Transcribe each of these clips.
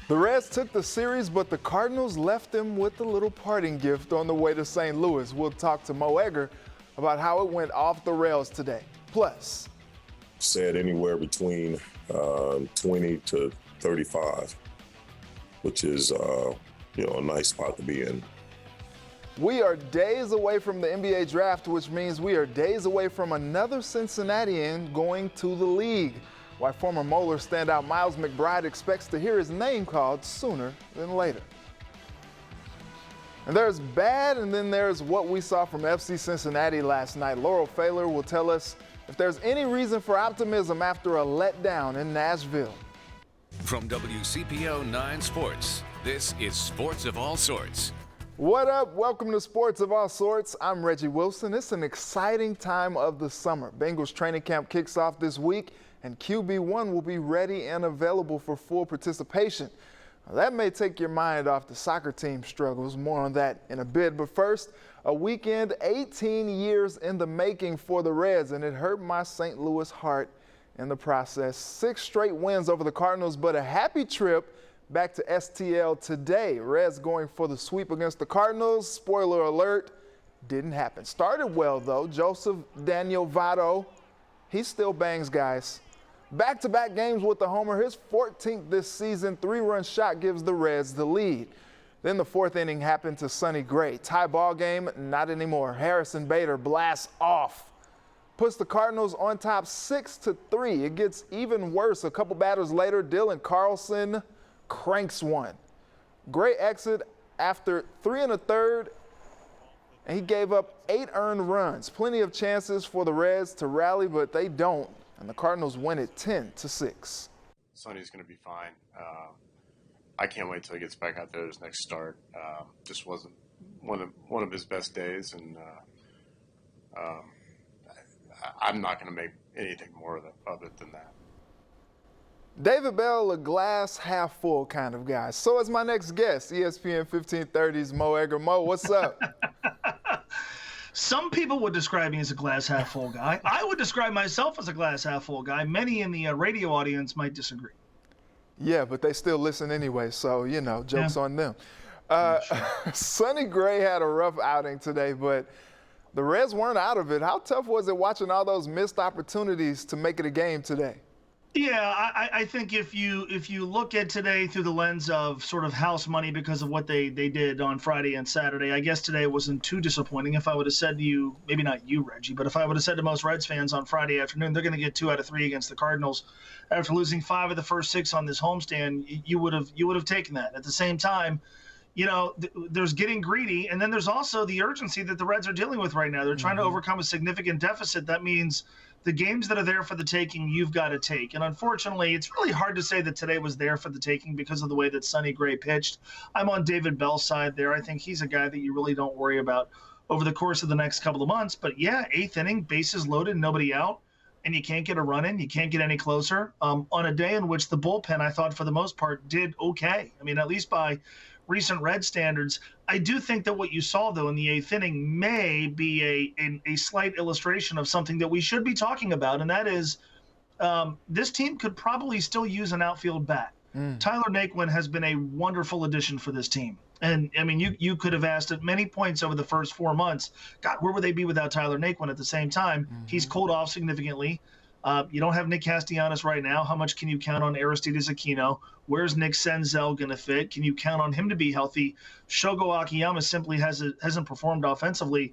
The Reds took the series, but the Cardinals left them with a little parting gift on the way to St. Louis. We'll talk to Mo Egger about how it went off the rails today. Plus, said anywhere between 20 to 35, which is a nice spot to be in. we are days away from the NBA draft, which means we are days away from another Cincinnatian going to the league. Why former Moeller standout Miles McBride expects to hear his name called sooner than later. And there's bad, and then there's what we saw from FC Cincinnati last night. Laurel Pfahler will tell us if there's any reason for optimism after a letdown in Nashville. From WCPO 9 Sports, this is Sports of All Sorts. What up? Welcome to Sports of All Sorts. I'm Reggie Wilson. It's an exciting time of the summer. Bengals training camp kicks off this week, and QB1 will be ready and available for full participation. Now, that may take your mind off the soccer team struggles. More on that in a bit. But first, a weekend 18 years in the making for the Reds, and it hurt my St. Louis heart in the process. 6 straight wins over the Cardinals, but a happy trip back to STL today. Reds going for the sweep against the Cardinals. Spoiler alert, didn't happen. Started well, though. Joseph Daniel Votto, he still bangs, guys. Back-to-back games with the homer, his 14th this season. 3-run shot gives the Reds the lead. Then the 4th inning happened to Sonny Gray. Tie ball game, not anymore. Harrison Bader blasts off. Puts the Cardinals on top 6-3. It gets even worse. A couple batters later, Dylan Carlson cranks one. Gray exit after 3 1/3, and he gave up 8 earned runs. Plenty of chances for the Reds to rally, but they don't. And the Cardinals win it 10-6. Sonny's going to be fine. I can't wait till he gets back out there his next start. Just wasn't one of his best days, and I'm not going to make anything more of it than that. David Bell, a glass half full kind of guy. So is my next guest, ESPN 1530's Mo Egger. Mo, what's up? Some people would describe me as a glass half full guy. I would describe myself as a glass half full guy. Many in the radio audience might disagree. Yeah, but they still listen anyway, so, jokes on them. Sonny Gray had a rough outing today, but the Reds weren't out of it. How tough was it watching all those missed opportunities to make it a game today? Yeah, I think if you look at today through the lens of sort of house money because of what they did on Friday and Saturday, I guess today wasn't too disappointing. If I would have said to you, maybe not you, Reggie, but if I would have said to most Reds fans on Friday afternoon, they're going to get 2 out of 3 against the Cardinals after losing 5 of the first 6 on this homestand, you would have taken that. At the same time, there's getting greedy, and then there's also the urgency that the Reds are dealing with right now. They're trying to overcome a significant deficit. That means the games that are there for the taking, you've got to take. And unfortunately, it's really hard to say that today was there for the taking because of the way that Sonny Gray pitched. I'm on David Bell's side there. I think he's a guy that you really don't worry about over the course of the next couple of months. But yeah, 8th inning, bases loaded, nobody out, and you can't get a run in. You can't get any closer. On a day in which the bullpen, I thought for the most part, did okay. I mean, at least by recent Red standards. I do think that what you saw, though, in the 8th inning may be a slight illustration of something that we should be talking about, and that is this team could probably still use an outfield bat. Tyler Naquin has been a wonderful addition for this team. And, I mean, you could have asked at many points over the first 4 months, God, where would they be without Tyler Naquin? At the same time, he's cooled off significantly. You don't have Nick Castellanos right now. How much can you count on Aristides Aquino? Where's Nick Senzel going to fit? Can you count on him to be healthy? Shogo Akiyama simply hasn't performed offensively.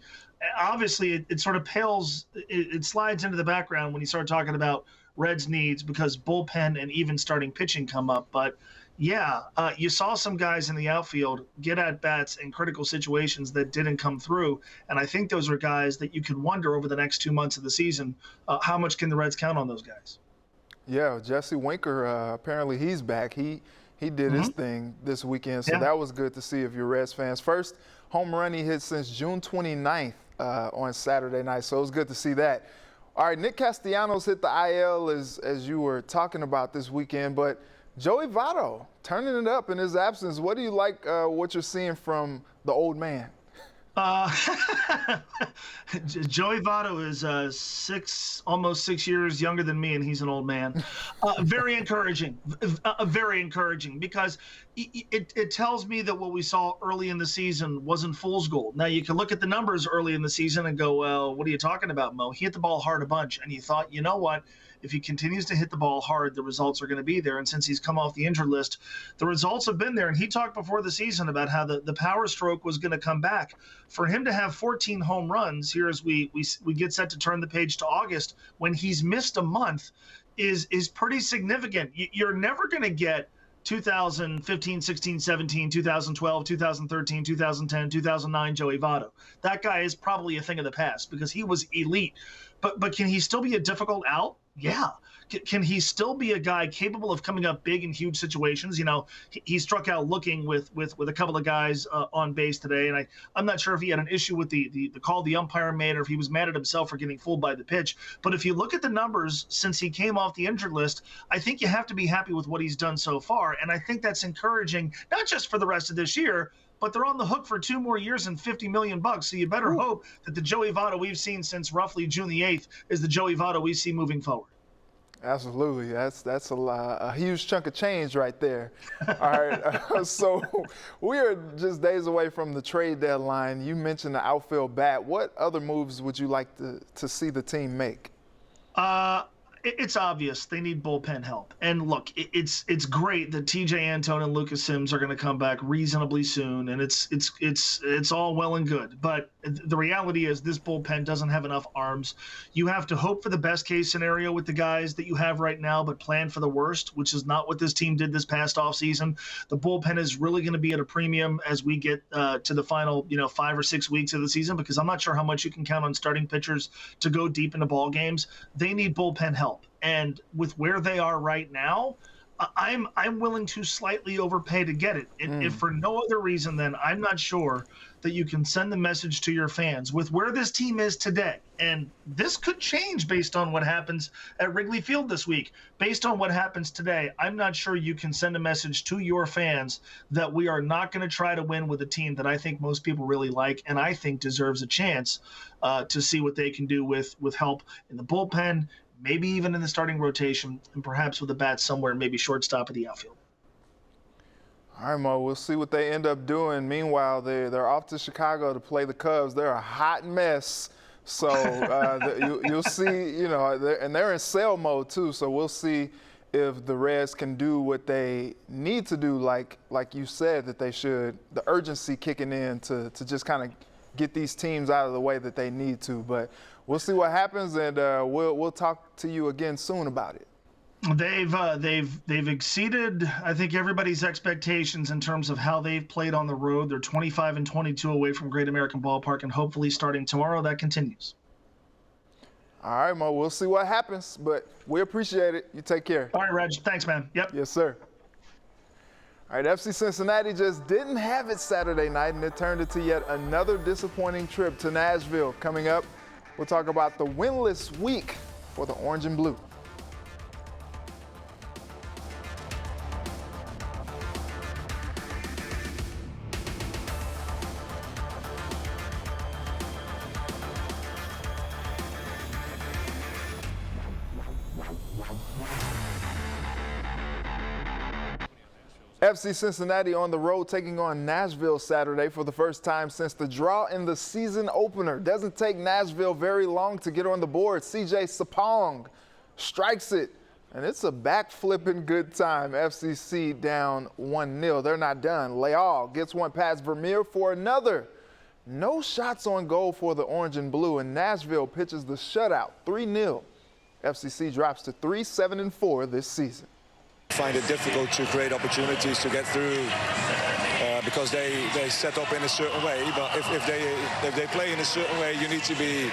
Obviously, it sort of pales, it slides into the background when you start talking about Reds needs because bullpen and even starting pitching come up. But yeah, you saw some guys in the outfield get at bats in critical situations that didn't come through. And I think those are guys that you can wonder over the next 2 months of the season, how much can the Reds count on those guys? Yeah, Jesse Winker, apparently he's back. He did his thing this weekend, so that was good to see if you're Reds fans. First home run he hit since June 29th on Saturday night, so it was good to see that. All right, Nick Castellanos hit the IL as you were talking about this weekend, but Joey Votto turning it up in his absence. What do you like what you're seeing from the old man? Uh, Joey Votto is almost 6 years younger than me, and he's an old man. Very encouraging, very encouraging, because it tells me that what we saw early in the season wasn't fool's gold. Now, you can look at the numbers early in the season and go, well, what are you talking about, Mo? He hit the ball hard a bunch, and you thought, you know what? If he continues to hit the ball hard, the results are going to be there. And since he's come off the injured list, the results have been there. And he talked before the season about how the power stroke was going to come back. For him to have 14 home runs here as we get set to turn the page to August, when he's missed a month, is pretty significant. You're never going to get 2015, 16, 17, 2012, 2013, 2010, 2009 Joey Votto. That guy is probably a thing of the past because he was elite. But can he still be a difficult out? Yeah. Can he still be a guy capable of coming up big in huge situations? You know, he struck out looking with a couple of guys on base today, and I'm not sure if he had an issue with the call the umpire made or if he was mad at himself for getting fooled by the pitch. But if you look at the numbers since he came off the injured list, I think you have to be happy with what he's done so far, and I think that's encouraging, not just for the rest of this year, but they're on the hook for 2 more years and $50 million. So you better hope that the Joey Votto we've seen since roughly June the 8th is the Joey Votto we see moving forward. Absolutely. That's a huge chunk of change right there. All right. So we are just days away from the trade deadline. You mentioned the outfield bat. What other moves would you like to see the team make? It's obvious they need bullpen help. And look, it's great that TJ Antone and Lucas Sims are going to come back reasonably soon, and it's all well and good. But the reality is this bullpen doesn't have enough arms. You have to hope for the best case scenario with the guys that you have right now, but plan for the worst, which is not what this team did this past offseason. The bullpen is really going to be at a premium as we get to the final 5 or 6 weeks of the season, because I'm not sure how much you can count on starting pitchers to go deep into ball games. They need bullpen help. And with where they are right now, I'm willing to slightly overpay to get it. If for no other reason than I'm not sure that you can send the message to your fans with where this team is today. And this could change based on what happens at Wrigley Field this week. Based on what happens today, I'm not sure you can send a message to your fans that we are not going to try to win with a team that I think most people really like and I think deserves a chance to see what they can do with help in the bullpen, maybe even in the starting rotation, and perhaps with a bat somewhere, maybe shortstop of the outfield. All right, Mo, we'll see what they end up doing. Meanwhile, they're off to Chicago to play the Cubs. They're a hot mess. So you'll see, and they're in sell mode too. So we'll see if the Reds can do what they need to do, like you said that they should, the urgency kicking in to just kind of get these teams out of the way that they need to. But we'll see what happens, and we'll talk to you again soon about it. They've exceeded, I think, everybody's expectations in terms of how they've played on the road. They're 25-22 away from Great American Ballpark, and hopefully starting tomorrow that continues. All right, Mo, we'll see what happens, but we appreciate it. You take care. All right, Reg. Thanks, man. Yep. Yes, sir. All right, FC Cincinnati just didn't have it Saturday night, and it turned into yet another disappointing trip to Nashville. Coming up, we'll talk about the winless week for the Orange and Blue. FC Cincinnati on the road taking on Nashville Saturday for the first time since the draw in the season opener. Doesn't take Nashville very long to get on the board. CJ Sapong strikes it, and it's a backflipping good time. FCC down 1-0. They're not done. Leal gets one past Vermeer for another. No shots on goal for the Orange and Blue, and Nashville pitches the shutout 3-0. FCC drops to 3-7-4 this season. Find it difficult to create opportunities to get through because they set up in a certain way. But if they play in a certain way, you need to be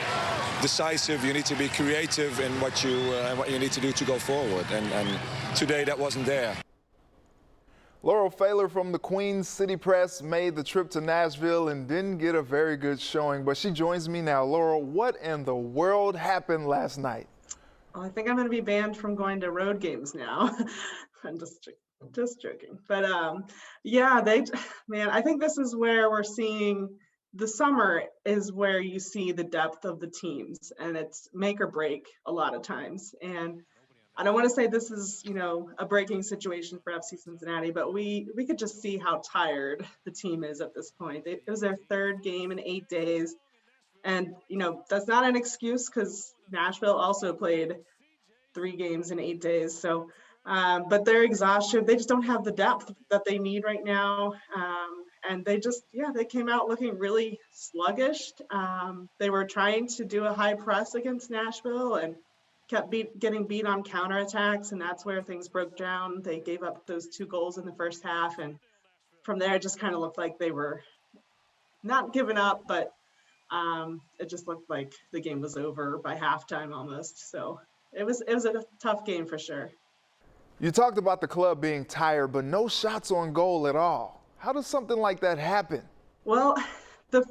decisive. You need to be creative in what you need to do to go forward. And today that wasn't there. Laurel Pfahler from the Queen City Press made the trip to Nashville and didn't get a very good showing, but she joins me now. Laurel, what in the world happened last night? Well, I think I'm going to be banned from going to road games now. I'm just joking. But yeah, I think this is where we're seeing the summer is where you see the depth of the teams, and it's make or break a lot of times. And I don't want to say this is, a breaking situation for FC Cincinnati, but we could just see how tired the team is at this point. It was their third game in 8 days. And, that's not an excuse because Nashville also played 3 games in 8 days. So, but they're exhausted. They just don't have the depth that they need right now. And they came out looking really sluggish. They were trying to do a high press against Nashville and kept getting beat on counterattacks, and that's where things broke down. They gave up those 2 goals in the first half, and from there it just kind of looked like they were not giving up, but it just looked like the game was over by halftime almost. So it was a tough game for sure. You talked about the club being tired, but no shots on goal at all. How does something like that happen? Well, the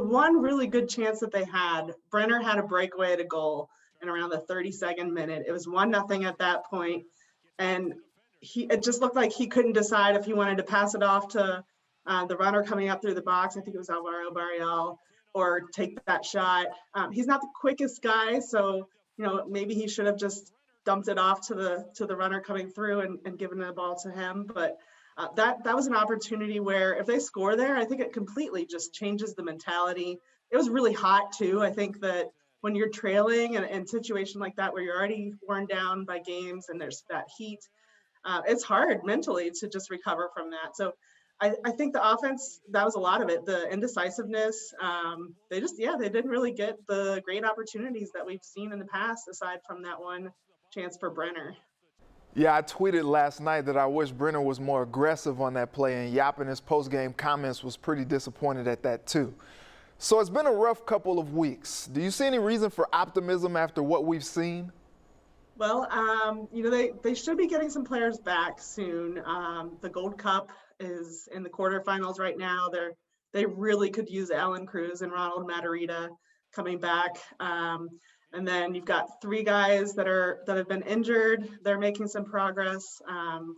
one really good chance that they had, Brenner had a breakaway at a goal in around the 32nd minute. It was 1-0 at that point, and it just looked like he couldn't decide if he wanted to pass it off to the runner coming up through the box. I think it was Alvaro Barreal, or take that shot. He's not the quickest guy, so maybe he should have just dumped it off to the runner coming through and given the ball to him. But that was an opportunity where if they score there, I think it completely just changes the mentality. It was really hot too. I think that when you're trailing in a situation like that where you're already worn down by games and there's that heat, it's hard mentally to just recover from that. So I think the offense, that was a lot of it. The indecisiveness, they didn't really get the great opportunities that we've seen in the past aside from that one chance for Brenner. Yeah, I tweeted last night that I wish Brenner was more aggressive on that play, and Yap in his post-game comments was pretty disappointed at that too. So it's been a rough couple of weeks. Do you see any reason for optimism after what we've seen? Well, they should be getting some players back soon. The Gold Cup is in the quarterfinals right now. They really could use Alan Cruz and Ronald Matarrita coming back. And then you've got 3 guys that have been injured. They're making some progress.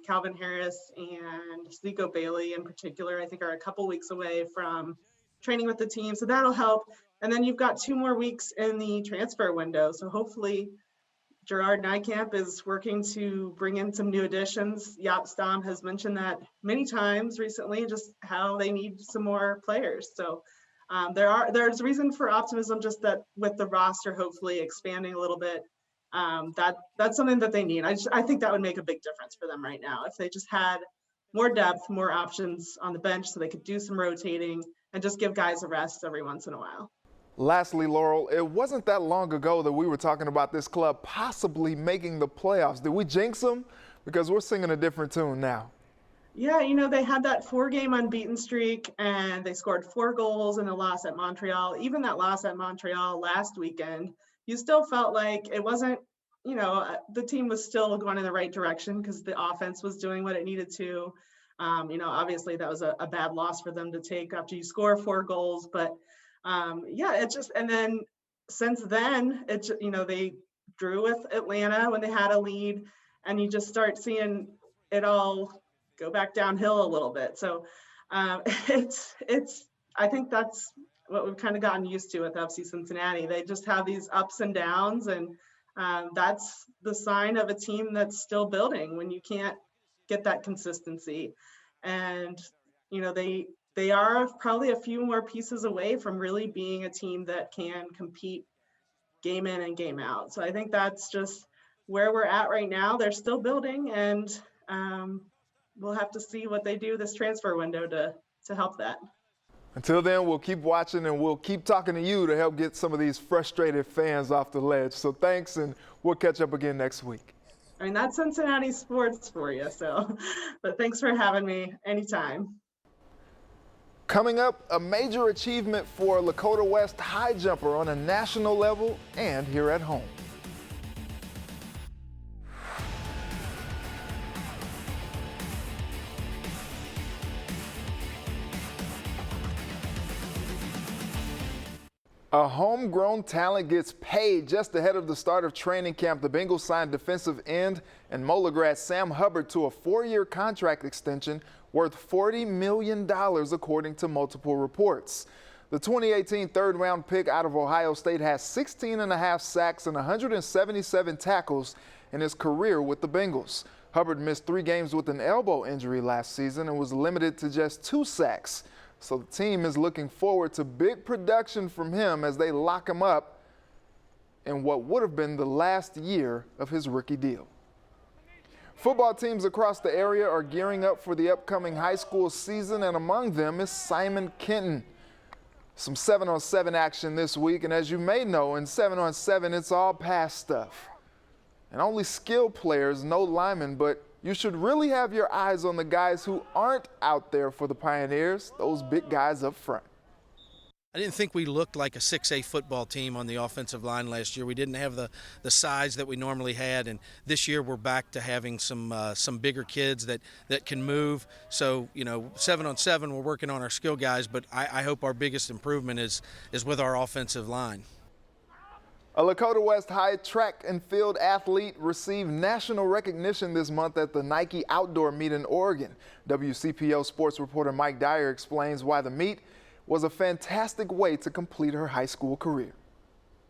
Calvin Harris and Zico Bailey in particular, I think, are a couple weeks away from training with the team, so that'll help. And then you've got 2 more weeks in the transfer window, so hopefully Gerard Nijkamp is working to bring in some new additions. Jaap Stam has mentioned that many times recently, just how they need some more players. So there's reason for optimism, just that with the roster hopefully expanding a little bit, that's something that they need. I think that would make a big difference for them right now if they just had more depth, more options on the bench so they could do some rotating and just give guys a rest every once in a while. Lastly, Laurel, it wasn't that long ago that we were talking about this club possibly making the playoffs. Did we jinx them? Because we're singing a different tune now. Yeah, they had that 4-game unbeaten streak, and they scored 4 goals in a loss at Montreal. Even that loss at Montreal last weekend, you still felt like it wasn't, the team was still going in the right direction because the offense was doing what it needed to. Obviously that was a bad loss for them to take after you score 4 goals, but and then since then, they drew with Atlanta when they had a lead, and you just start seeing it all go back downhill a little bit. So I think that's what we've kind of gotten used to with FC Cincinnati. They just have these ups and downs, and that's the sign of a team that's still building when you can't get that consistency. And they are probably a few more pieces away from really being a team that can compete game in and game out. So I think that's just where we're at right now. They're still building, and we'll have to see what they do this transfer window to help that. Until then, we'll keep watching, and we'll keep talking to you to help get some of these frustrated fans off the ledge. So thanks, and we'll catch up again next week. I mean, that's Cincinnati sports for you. But thanks for having me anytime. Coming up, a major achievement for Lakota West high jumper on a national level and here at home. A homegrown talent gets paid just ahead of the start of training camp. The Bengals signed defensive end and Mola grad Sam Hubbard to a 4-year contract extension worth $40 million, according to multiple reports. The 2018 third-round pick out of Ohio State has 16.5 sacks and 177 tackles in his career with the Bengals. Hubbard missed 3 games with an elbow injury last season and was limited to just 2 sacks. So the team is looking forward to big production from him as they lock him up in what would have been the last year of his rookie deal. Football teams across the area are gearing up for the upcoming high school season, and among them is Simon Kenton. Some 7-on-7 action this week, and as you may know, in 7-on-7, it's all pass stuff. And only skilled players, no linemen, but you should really have your eyes on the guys who aren't out there for the Pioneers, those big guys up front. I didn't think we looked like a 6A football team on the offensive line last year. We didn't have the size that we normally had, and this year we're back to having some bigger kids that can move. So, 7-on-7, we're working on our skill guys, but I hope our biggest improvement is with our offensive line. A Lakota West High track and field athlete received national recognition this month at the Nike Outdoor Meet in Oregon. WCPO sports reporter Mike Dyer explains why the meet was a fantastic way to complete her high school career.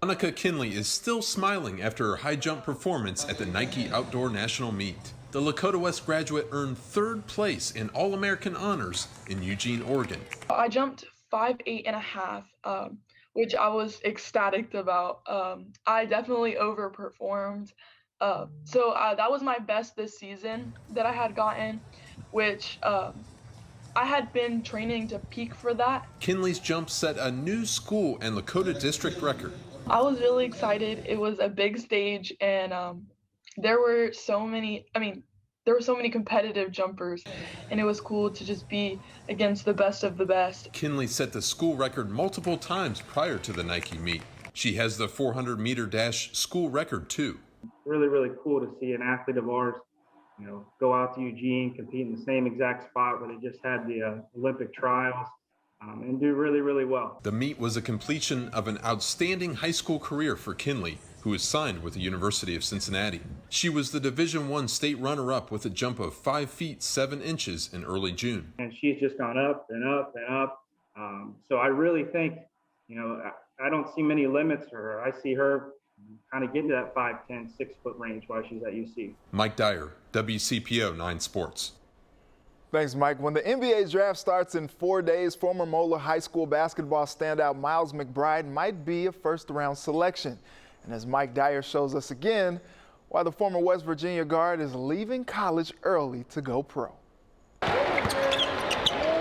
Monica Kinley is still smiling after her high jump performance at the Nike Outdoor National Meet. The Lakota West graduate earned 3rd place in All-American honors in Eugene, Oregon. I jumped 5'8.5", which I was ecstatic about. I definitely overperformed. So that was my best this season that I had gotten, which I had been training to peak for that. Kinley's jump set a new school and Lakota district record. I was really excited. It was a big stage, and there were so many competitive jumpers, and it was cool to just be against the best of the best. Kinley set the school record multiple times prior to the Nike meet. She has the 400-meter dash school record too. Really, really cool to see an athlete of ours, go out to Eugene, compete in the same exact spot where they just had the Olympic trials, and do really, really well. The meet was a completion of an outstanding high school career for Kinley, who is signed with the University of Cincinnati. She was the Division I state runner-up with a jump of 5 feet 7 inches in early June. And she's just gone up and up and up. So I really think, I don't see many limits for her. I see her kind of getting to that 5'10", 6-foot range while she's at UC. Mike Dyer, WCPO 9 Sports. Thanks, Mike. When the NBA draft starts in 4 days, former Moeller High School basketball standout Miles McBride might be a first-round selection. And as Mike Dyer shows us again, why the former West Virginia guard is leaving college early to go pro.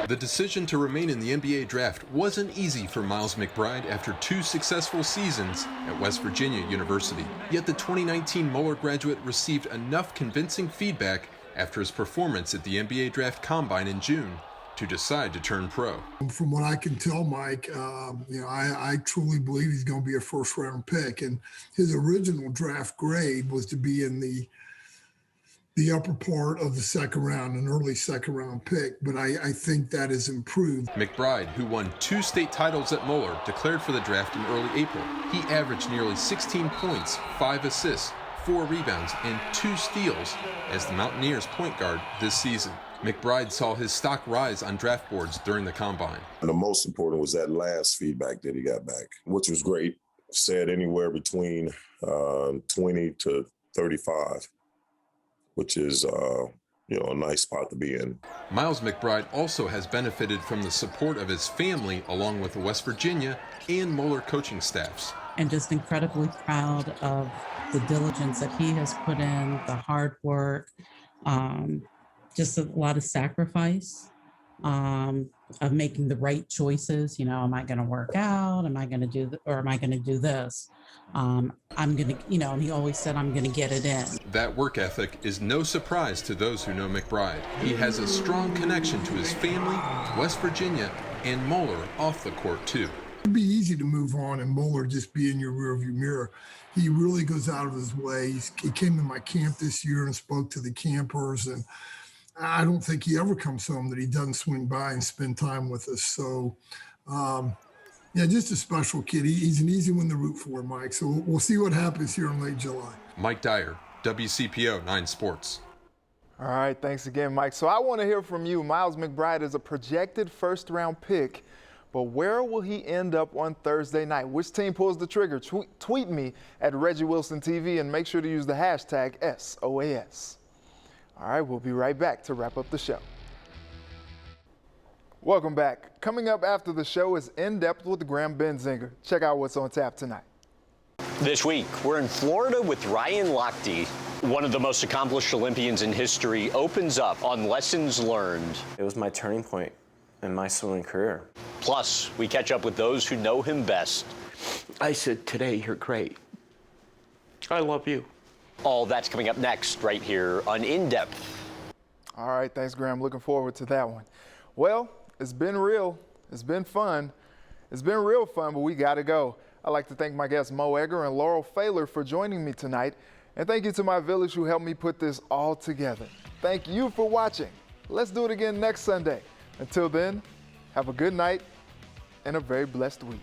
The decision to remain in the NBA draft wasn't easy for Miles McBride after 2 successful seasons at West Virginia University. Yet the 2019 Moeller graduate received enough convincing feedback after his performance at the NBA Draft Combine in June to decide to turn pro. From what I can tell, Mike, I truly believe he's going to be a first-round pick. And his original draft grade was to be in the upper part of the second round, an early second-round pick. But I think that has improved. McBride, who won 2 state titles at Moeller, declared for the draft in early April. He averaged nearly 16 points, 5 assists, 4 rebounds, and 2 steals as the Mountaineers' point guard this season. McBride saw his stock rise on draft boards during the Combine. And the most important was that last feedback that he got back, which was great. Said anywhere between 20 to 35, which is a nice spot to be in. Miles McBride also has benefited from the support of his family, along with the West Virginia and Moeller coaching staffs. And just incredibly proud of the diligence that he has put in, the hard work, just a lot of sacrifice, of making the right choices. Am I going to work out? Am I going to do, or am I going to do this? I'm going to, and he always said, I'm going to get it in. That work ethic is no surprise to those who know McBride. He has a strong connection to his family, West Virginia, and Moeller off the court too. It'd be easy to move on and Moeller just be in your rearview mirror. He really goes out of his way. He came to my camp this year and spoke to the campers, and I don't think he ever comes home that he doesn't swing by and spend time with us. So, just a special kid. He's an easy one to root for, Mike. So we'll see what happens here in late July. Mike Dyer, WCPO 9 Sports. All right, thanks again, Mike. So I want to hear from you. Miles McBride is a projected first-round pick, But where will he end up on Thursday night? Which team pulls the trigger? Tweet me at Reggie Wilson TV and make sure to use the hashtag SOAS. All right, we'll be right back to wrap up the show. Welcome back. Coming up after the show is In Depth with Graham Benzinger. Check out what's on tap tonight. This week, we're in Florida with Ryan Lochte. One of the most accomplished Olympians in history opens up on lessons learned. It was my turning point in my swimming career. Plus, we catch up with those who know him best. I said, today, you're great. I love you. All that's coming up next right here on In Depth. All right, thanks, Graham. Looking forward to that one. Well, it's been real. It's been fun. It's been real fun, but we got to go. I'd like to thank my guests Mo Egger and Laurel Pfaller for joining me tonight. And thank you to my village who helped me put this all together. Thank you for watching. Let's do it again next Sunday. Until then, have a good night and a very blessed week.